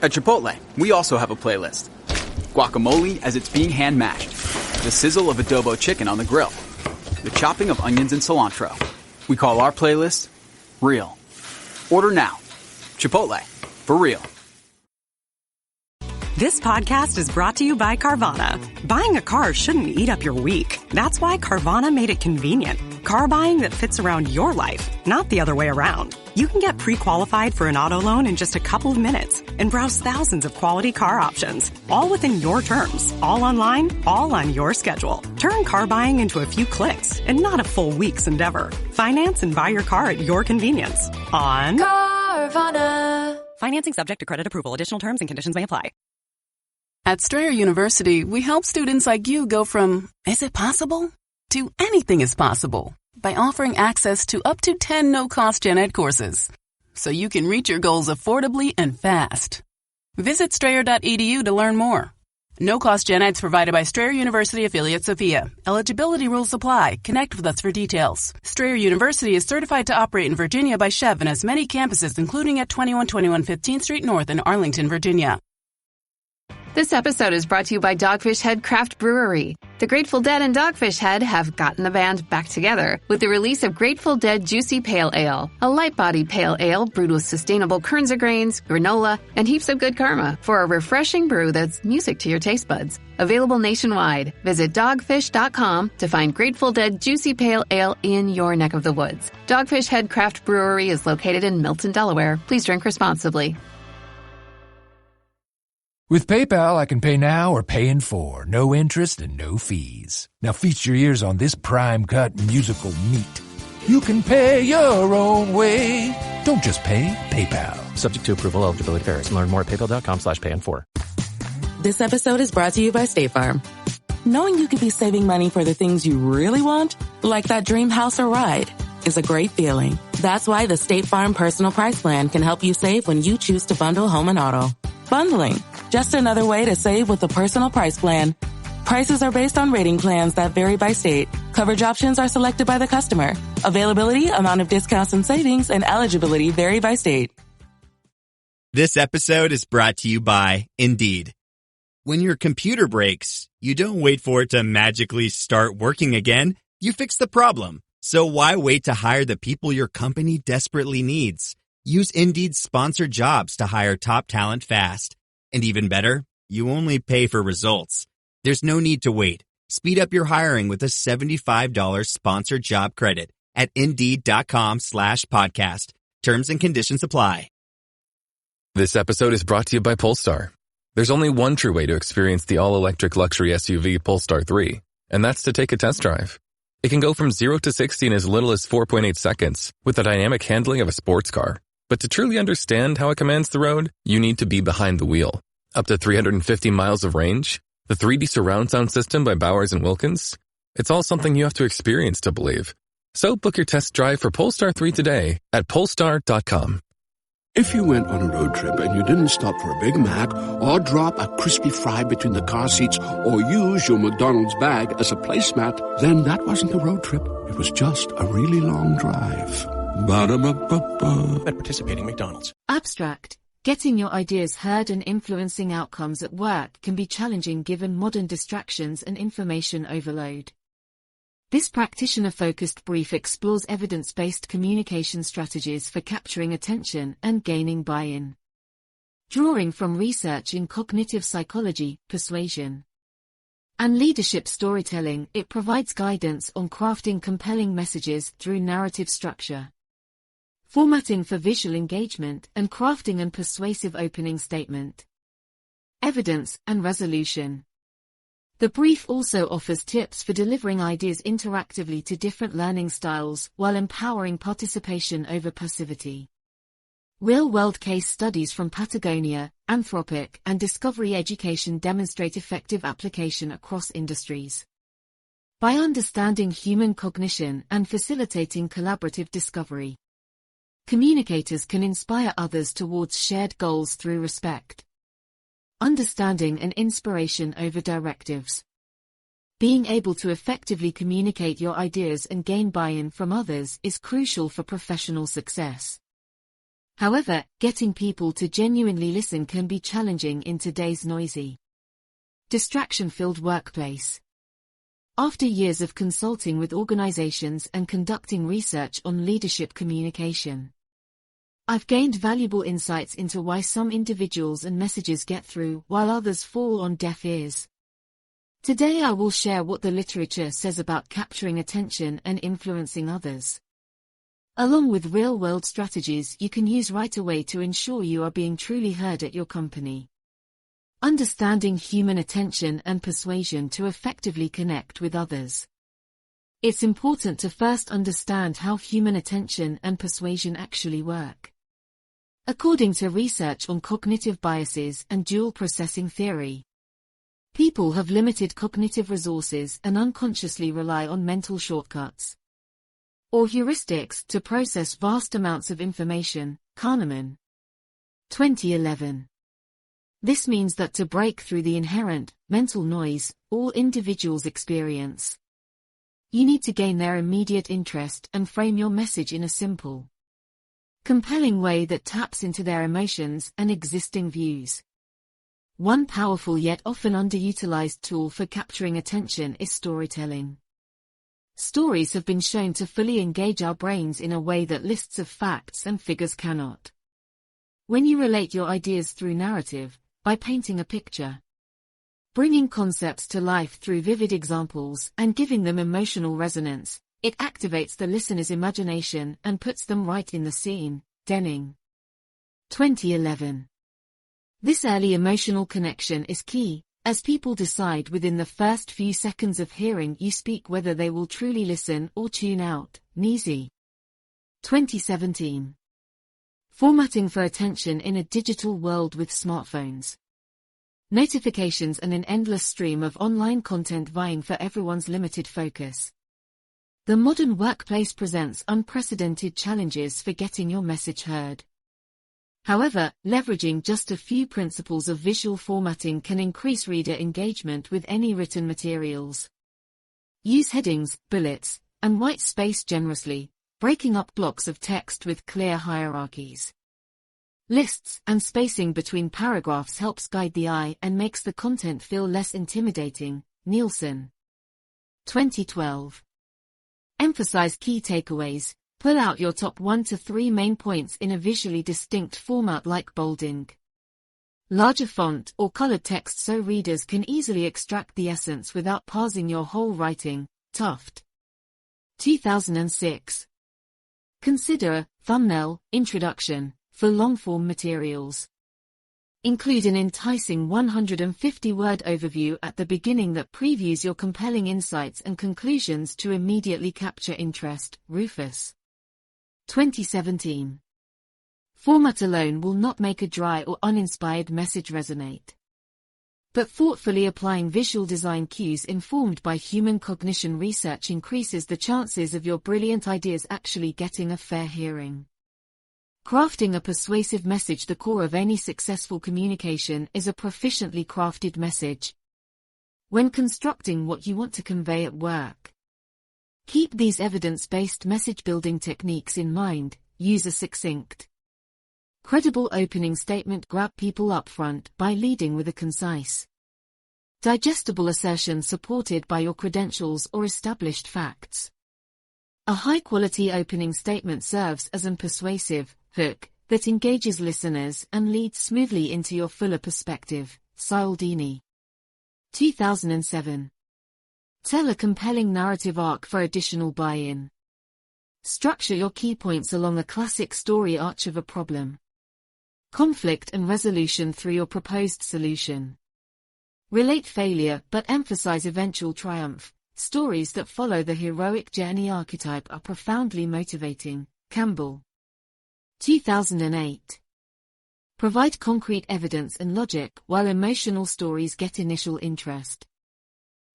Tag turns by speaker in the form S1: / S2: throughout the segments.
S1: At Chipotle, we also have a playlist. Guacamole as it's being hand-mashed. The sizzle of adobo chicken on the grill. The chopping of onions and cilantro. We call our playlist Real. Order now. Chipotle. For real.
S2: This podcast is brought to you by Carvana. Buying a car shouldn't eat up your week. That's why Carvana made it convenient. Car buying that fits around your life, not the other way around. You can get pre-qualified for an auto loan in just a couple of minutes and browse thousands of quality car options, all within your terms, all online, all on your schedule. Turn car buying into a few clicks and not a full week's endeavor. Finance and buy your car at your convenience on Carvana. Financing subject to credit approval. Additional terms and conditions may apply.
S3: At Strayer University, we help students like you go from, is it possible, to anything is possible by offering access to up to 10 no-cost gen ed courses, so you can reach your goals affordably and fast. Visit strayer.edu to learn more. No-cost gen eds provided by Strayer University affiliate Sophia. Eligibility rules apply. Connect with us for details. Strayer University is certified to operate in Virginia by Chev and has many campuses, including at 2121 15th Street North in Arlington, Virginia.
S4: This episode is brought to you by Dogfish Head Craft Brewery. The Grateful Dead and Dogfish Head have gotten the band back together with the release of Grateful Dead Juicy Pale Ale, a light-bodied pale ale brewed with sustainable Kernza grains, granola, and heaps of good karma for a refreshing brew that's music to your taste buds. Available nationwide. Visit dogfish.com to find Grateful Dead Juicy Pale Ale in your neck of the woods. Dogfish Head Craft Brewery is located in Milton, Delaware. Please drink responsibly.
S5: With PayPal, I can pay now or pay in full. No interest and no fees. Now feast your ears on this prime-cut musical meat. You can pay your own way. Don't just pay, PayPal.
S6: Subject to approval, eligibility varies. Learn more at paypal.com/pay-in-4.
S7: This episode is brought to you by State Farm. Knowing you could be saving money for the things you really want, like that dream house or ride, is a great feeling. That's why the State Farm Personal Price Plan can help you save when you choose to bundle home and auto. Bundling, just another way to save with the Personal Price Plan. Prices are based on rating plans that vary by state. Coverage options are selected by the customer. Availability, amount of discounts and savings, and eligibility vary by state.
S8: This episode is brought to you by Indeed. When your computer breaks, you don't wait for it to magically start working again. You fix the problem. So why wait to hire the people your company desperately needs? Use Indeed's sponsored jobs to hire top talent fast. And even better, you only pay for results. There's no need to wait. Speed up your hiring with a $75 sponsored job credit at Indeed.com/podcast. Terms and conditions apply.
S9: This episode is brought to you by Polestar. There's only one true way to experience the all-electric luxury SUV Polestar 3, and that's to take a test drive. It can go from 0 to 60 in as little as 4.8 seconds with the dynamic handling of a sports car. But to truly understand how it commands the road, you need to be behind the wheel. Up to 350 miles of range, the 3D surround sound system by Bowers & Wilkins. It's all something you have to experience to believe. So book your test drive for Polestar 3 today at Polestar.com.
S10: If you went on a road trip and you didn't stop for a Big Mac or drop a crispy fry between the car seats or use your McDonald's bag as a placemat, then that wasn't a road trip. It was just a really long drive. Ba-da-ba-ba-ba.
S6: At participating McDonald's.
S11: Abstract. Getting your ideas heard and influencing outcomes at work can be challenging given modern distractions and information overload. This practitioner-focused brief explores evidence-based communication strategies for capturing attention and gaining buy-in. Drawing from research in cognitive psychology, persuasion, and leadership storytelling, it provides guidance on crafting compelling messages through narrative structure, formatting for visual engagement, and crafting an persuasive opening statement. Evidence and resolution. The brief also offers tips for delivering ideas interactively to different learning styles while empowering participation over passivity. Real-world case studies from Patagonia, Anthropic, and Discovery Education demonstrate effective application across industries. By understanding human cognition and facilitating collaborative discovery, communicators can inspire others towards shared goals through respect, understanding, and inspiration over directives. Being able to effectively communicate your ideas and gain buy-in from others is crucial for professional success. However, getting people to genuinely listen can be challenging in today's noisy, distraction-filled workplace. After years of consulting with organizations and conducting research on leadership communication, I've gained valuable insights into why some individuals and messages get through while others fall on deaf ears. Today I will share what the literature says about capturing attention and influencing others, along with real-world strategies you can use right away to ensure you are being truly heard at your company. Understanding human attention and persuasion to effectively connect with others. It's important to first understand how human attention and persuasion actually work. According to research on cognitive biases and dual processing theory, people have limited cognitive resources and unconsciously rely on mental shortcuts or heuristics to process vast amounts of information. Kahneman, 2011. This means that to break through the inherent mental noise all individuals experience, you need to gain their immediate interest and frame your message in a simple, compelling way that taps into their emotions and existing views. One powerful yet often underutilized tool for capturing attention is storytelling. Stories have been shown to fully engage our brains in a way that lists of facts and figures cannot. When you relate your ideas through narrative, by painting a picture, bringing concepts to life through vivid examples and giving them emotional resonance, it activates the listener's imagination and puts them right in the scene. Denning, 2011. This early emotional connection is key, as people decide within the first few seconds of hearing you speak whether they will truly listen or tune out. Neasy, 2017. Formatting for attention in a digital world with smartphones, notifications and an endless stream of online content vying for everyone's limited focus. The modern workplace presents unprecedented challenges for getting your message heard. However, leveraging just a few principles of visual formatting can increase reader engagement with any written materials. Use headings, bullets, and white space generously, breaking up blocks of text with clear hierarchies. Lists and spacing between paragraphs helps guide the eye and makes the content feel less intimidating. Nielsen, 2012. Emphasize key takeaways. Pull out your top 1 to 3 main points in a visually distinct format like bolding, larger font, or colored text so readers can easily extract the essence without parsing your whole writing. Tuft, 2006. Consider a thumbnail introduction for long-form materials. Include an enticing 150-word overview at the beginning that previews your compelling insights and conclusions to immediately capture interest. Rufus, 2017. Format alone will not make a dry or uninspired message resonate. But thoughtfully applying visual design cues informed by human cognition research increases the chances of your brilliant ideas actually getting a fair hearing. Crafting a persuasive message. The core of any successful communication is a proficiently crafted message. When constructing what you want to convey at work, keep these evidence-based message-building techniques in mind. Use a succinct, credible opening statement. Grab people up front by leading with a concise, digestible assertion supported by your credentials or established facts. A high-quality opening statement serves as an persuasive hook that engages listeners and leads smoothly into your fuller perspective. Cialdini, 2007. Tell a compelling narrative arc for additional buy-in. Structure your key points along a classic story arch of a problem, conflict and resolution through your proposed solution. Relate failure but emphasize eventual triumph. Stories that follow the heroic journey archetype are profoundly motivating. Campbell, 2008. Provide concrete evidence and logic while emotional stories get initial interest.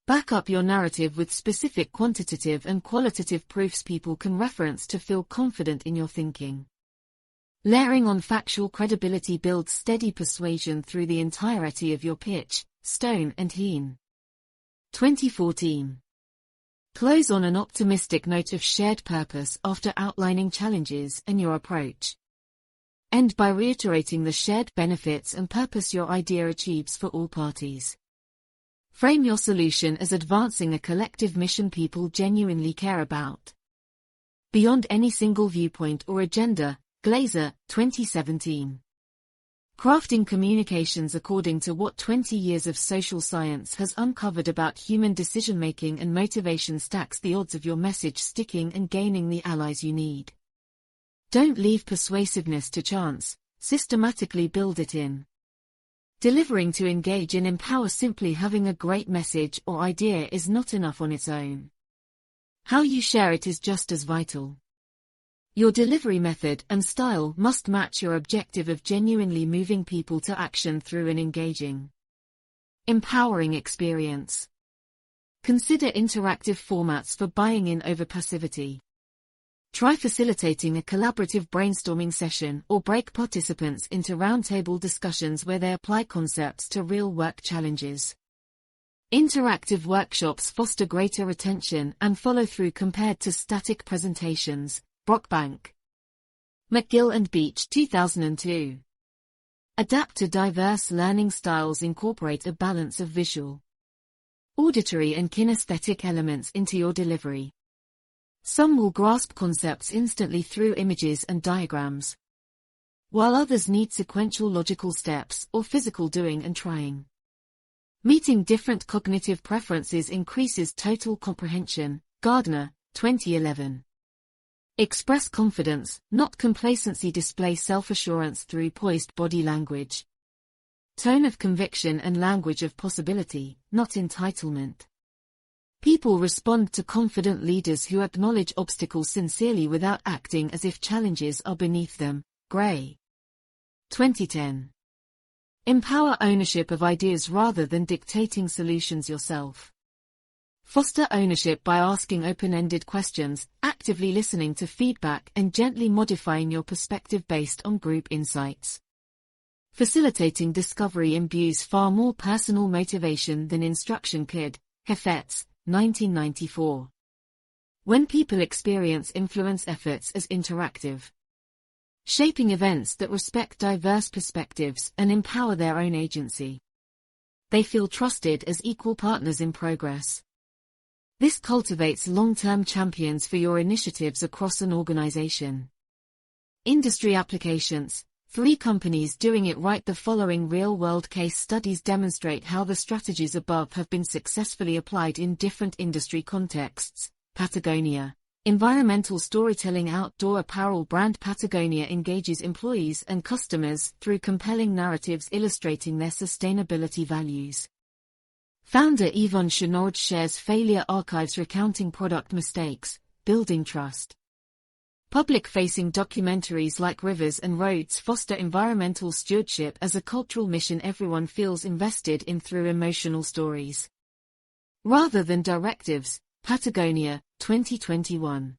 S11: Back up your narrative with specific quantitative and qualitative proofs people can reference to feel confident in your thinking. Layering on factual credibility builds steady persuasion through the entirety of your pitch. Stone and Heen, 2014. Close on an optimistic note of shared purpose after outlining challenges and your approach. End by reiterating the shared benefits and purpose your idea achieves for all parties. Frame your solution as advancing a collective mission people genuinely care about. Beyond any single viewpoint or agenda, Glaser, 2017. Crafting communications according to what 20 years of social science has uncovered about human decision-making and motivation stacks the odds of your message sticking and gaining the allies you need. Don't leave persuasiveness to chance, systematically build it in. Delivering to engage and empower. Simply having a great message or idea is not enough on its own. How you share it is just as vital. Your delivery method and style must match your objective of genuinely moving people to action through an engaging, empowering experience. Consider interactive formats for buying in over passivity. Try facilitating a collaborative brainstorming session or break participants into roundtable discussions where they apply concepts to real-work challenges. Interactive workshops foster greater retention and follow-through compared to static presentations. Brockbank, McGill and Beach, 2002. Adapt to diverse learning styles. Incorporate a balance of visual, auditory and kinesthetic elements into your delivery. Some will grasp concepts instantly through images and diagrams, while others need sequential logical steps or physical doing and trying. Meeting different cognitive preferences increases total comprehension. Gardner, 2011. Express confidence, not complacency. Display self-assurance through poised body language. Tone of conviction and language of possibility, not entitlement. People respond to confident leaders who acknowledge obstacles sincerely without acting as if challenges are beneath them. Gray, 2010. Empower ownership of ideas rather than dictating solutions yourself. Foster ownership by asking open-ended questions, actively listening to feedback and gently modifying your perspective based on group insights. Facilitating discovery imbues far more personal motivation than instruction could. Heffetz, 1994. When people experience influence efforts as interactive, shaping events that respect diverse perspectives and empower their own agency, they feel trusted as equal partners in progress. This cultivates long-term champions for your initiatives across an organization. Industry applications. 3 companies doing it right. The following real-world case studies demonstrate how the strategies above have been successfully applied in different industry contexts. Patagonia. Environmental storytelling. Outdoor apparel brand Patagonia engages employees and customers through compelling narratives illustrating their sustainability values. Founder Yvonne Chenard shares failure archives recounting product mistakes, building trust. Public-facing documentaries like Rivers and Roads foster environmental stewardship as a cultural mission everyone feels invested in through emotional stories, rather than directives. Patagonia, 2021.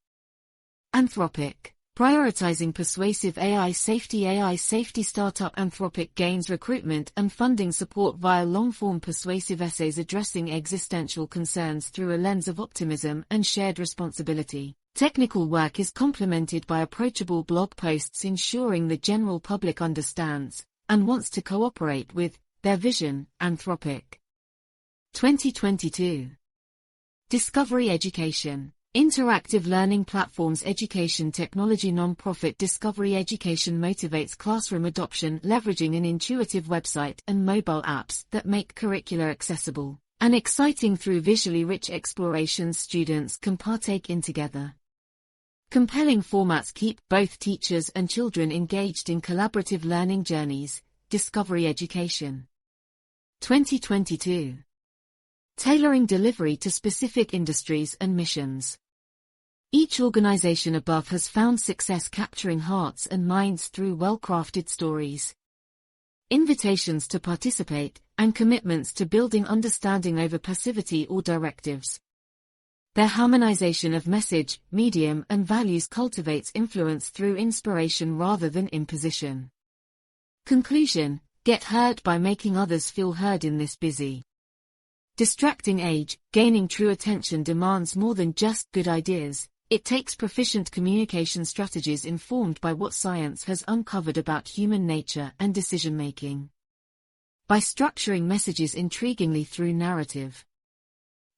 S11: Anthropic. Prioritizing persuasive AI safety startup Anthropic gains recruitment and funding support via long-form persuasive essays addressing existential concerns through a lens of optimism and shared responsibility. Technical work is complemented by approachable blog posts ensuring the general public understands and wants to cooperate with their vision. Anthropic. 2022. Discovery Education. Interactive learning platforms. Education technology. Nonprofit Discovery Education motivates classroom adoption, leveraging an intuitive website and mobile apps that make curricula accessible and exciting through visually rich explorations students can partake in together. Compelling formats keep both teachers and children engaged in collaborative learning journeys. Discovery Education. 2022. Tailoring delivery to specific industries and missions. Each organization above has found success capturing hearts and minds through well-crafted stories, invitations to participate, and commitments to building understanding over passivity or directives. Their harmonization of message, medium, and values cultivates influence through inspiration rather than imposition. Conclusion: get heard by making others feel heard in this busy, distracting age. Gaining true attention demands more than just good ideas. It takes proficient communication strategies informed by what science has uncovered about human nature and decision-making. By structuring messages intriguingly through narrative,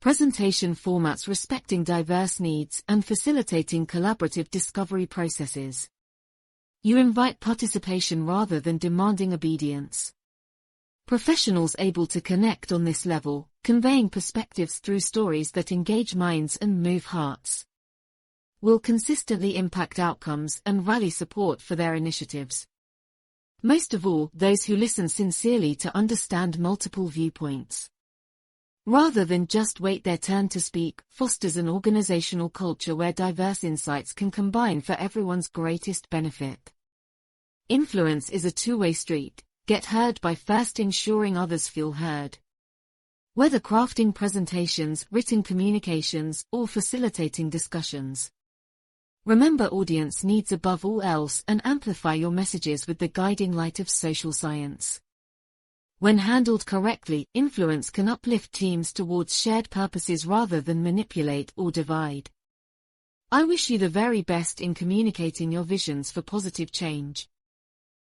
S11: presentation formats respecting diverse needs and facilitating collaborative discovery processes, you invite participation rather than demanding obedience. Professionals able to connect on this level, conveying perspectives through stories that engage minds and move hearts, will consistently impact outcomes and rally support for their initiatives. Most of all, those who listen sincerely to understand multiple viewpoints, rather than just wait their turn to speak, fosters an organizational culture where diverse insights can combine for everyone's greatest benefit. Influence is a two-way street. Get heard by first ensuring others feel heard. Whether crafting presentations, written communications, or facilitating discussions, remember audience needs above all else and amplify your messages with the guiding light of social science. When handled correctly, influence can uplift teams towards shared purposes rather than manipulate or divide. I wish you the very best in communicating your visions for positive change.